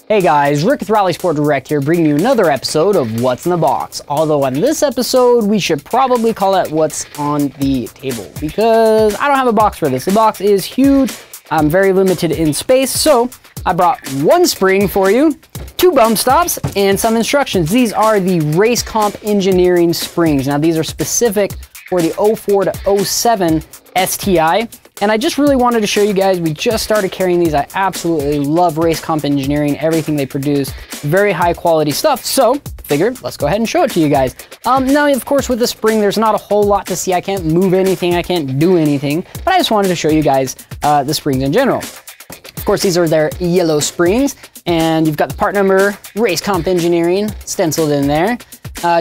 Hey guys, Rick with RallySport Direct here, bringing you another episode of What's in the Box. Although on this episode, we should probably call it What's on the Table, because I don't have a box for this. The box is huge, I'm very limited in space, so I brought one spring for you, two bump stops, and some instructions. These are the Racecomp engineering springs. Now these are specific for the 04 to 07 STI. And I just really wanted to show you guys, we just started carrying these. I absolutely love Racecomp engineering, everything they produce, very high quality stuff. So figured, let's go ahead and show it to you guys. Now, of course, with the spring, there's not a whole lot to see. I can't move anything, I can't do anything, but I just wanted to show you guys the springs in general. Of course, these are their yellow springs, and you've got the part number, Racecomp engineering, stenciled in there.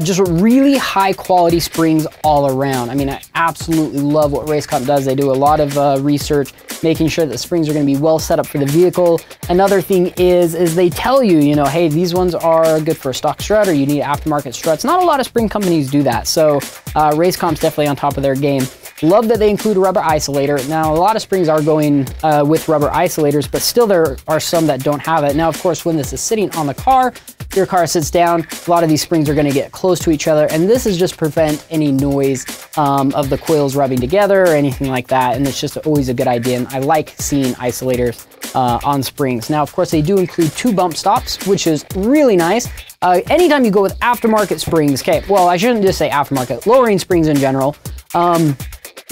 Just really high quality springs all around. I mean, I absolutely love what Racecomp does. They do a lot of research, making sure that the springs are going to be well set up for the vehicle. Another thing is they tell you, you know, hey, these ones are good for a stock strut, or you need aftermarket struts. Not a lot of spring companies do that, so Racecomp's definitely on top of their game. Love that they include a rubber isolator. Now, a lot of springs are going with rubber isolators, but still there are some that don't have it. Now, of course, when this is sitting on the car, your car sits down, a lot of these springs are going to get close to each other, and this is just prevent any noise of the coils rubbing together or anything like that, and it's just always a good idea, and I like seeing isolators on springs. Now, of course, they do include two bump stops, which is really nice. Anytime you go with aftermarket springs, okay, well, I shouldn't just say aftermarket, lowering springs in general,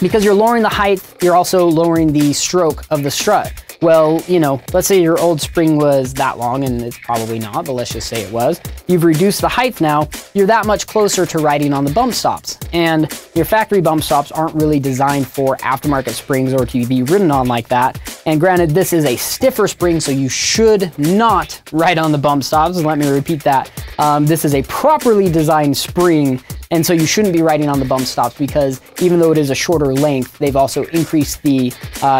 because you're lowering the height, you're also lowering the stroke of the strut. Well, you know, let's say your old spring was that long, and it's probably not, but let's just say it was. You've reduced the height now, you're that much closer to riding on the bump stops. And your factory bump stops aren't really designed for aftermarket springs or to be ridden on like that. And granted, this is a stiffer spring, so you should not ride on the bump stops. Let me repeat that. This is a properly designed spring, and so you shouldn't be riding on the bump stops, because even though it is a shorter length, they've also increased the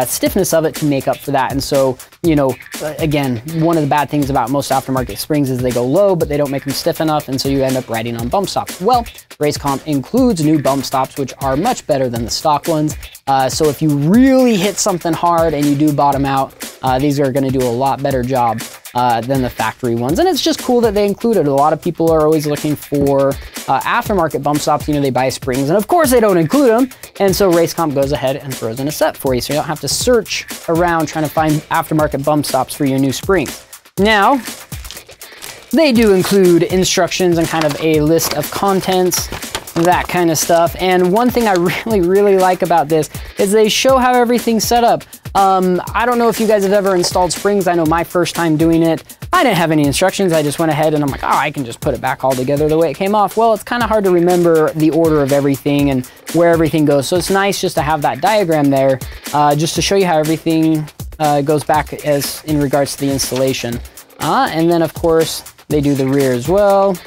stiffness of it to make up for that. And so, you know, again, one of the bad things about most aftermarket springs is they go low, but they don't make them stiff enough, and so you end up riding on bump stops. Well, Racecomp includes new bump stops, which are much better than the stock ones. So if you really hit something hard and you do bottom out, these are going to do a lot better job than the factory ones. And it's just cool that they include it. A lot of people are always looking for aftermarket bump stops. You know, they buy springs, and of course they don't include them. And so Racecomp goes ahead and throws in a set for you, so you don't have to search around trying to find aftermarket bump stops for your new springs. Now, they do include instructions and kind of a list of contents, that kind of stuff. And one thing I really like about this is they show how everything's set up. I don't know if you guys have ever installed springs. I know my first time doing it, I didn't have any instructions. I just went ahead and I'm like, oh, I can just put it back all together the way it came off. Well, it's kind of hard to remember the order of everything and where everything goes. So it's nice just to have that diagram there, just to show you how everything goes back as in regards to the installation. And then of course they do the rear as well.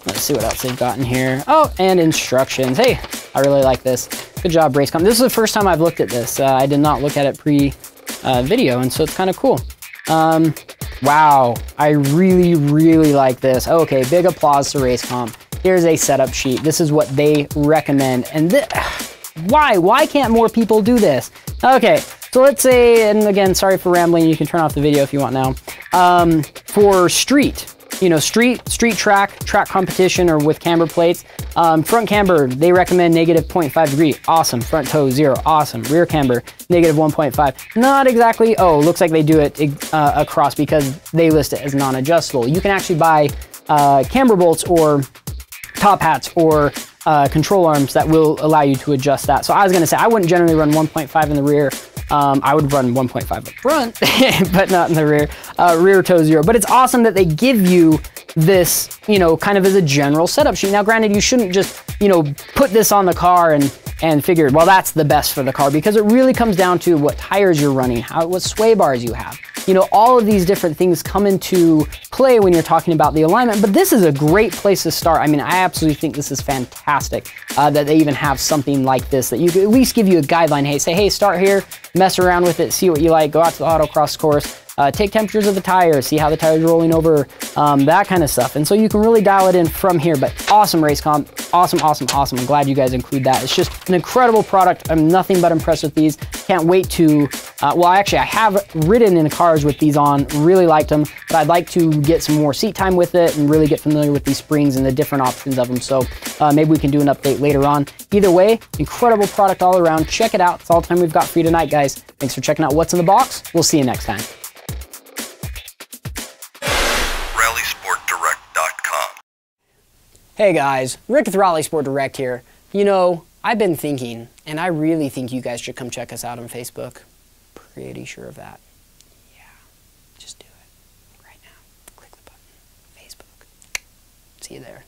Let's see what else they've got in here. Oh, and instructions. Hey, I really like this. Good job, Racecomp. This is the first time I've looked at this. I did not look at it pre-video, and so it's kind of cool. Wow, I really like this. Okay, big applause to Racecomp. Here's a setup sheet. This is what they recommend. And why can't more people do this? Okay, so let's say, and again, sorry for rambling. You can turn off the video if you want now. For street. You know, street track competition, or with camber plates. Front camber, they recommend -0.5 degree. Awesome. Front toe, 0. Awesome. Rear camber, -1.5. Not exactly. Oh, looks like they do it across, because they list it as non-adjustable. You can actually buy camber bolts or top hats or control arms that will allow you to adjust that. So I was going to say, I wouldn't generally run 1.5 in the rear. I would run 1.5 up front, but not in the rear. Rear toe 0. But it's awesome that they give you this, you know, kind of as a general setup sheet. Now, granted, you shouldn't just, you know, put this on the car and figure, well, that's the best for the car, because it really comes down to what tires you're running, what sway bars you have. You know, all of these different things come into play when you're talking about the alignment, but this is a great place to start. I mean, I absolutely think this is fantastic that they even have something like this, that you could at least give you a guideline. Hey, say, hey, start here, mess around with it, see what you like, go out to the autocross course, take temperatures of the tires, see how the tire's rolling over, that kind of stuff. And so you can really dial it in from here. But awesome, Racecomp. Awesome. I'm glad you guys include that. It's just an incredible product. I'm nothing but impressed with these. Can't wait to Well, actually, I have ridden in the cars with these on, really liked them, but I'd like to get some more seat time with it and really get familiar with these springs and the different options of them. So maybe we can do an update later on. Either way, incredible product all around. Check it out. It's all the time we've got for you tonight, guys. Thanks for checking out what's in the box. We'll see you next time. RallySportDirect.com. Hey guys, Rick with RallySport Direct here. You know, I've been thinking, and I really think you guys should come check us out on Facebook. Pretty sure of that. Yeah, just do it right now. Click the button. Facebook. See you there.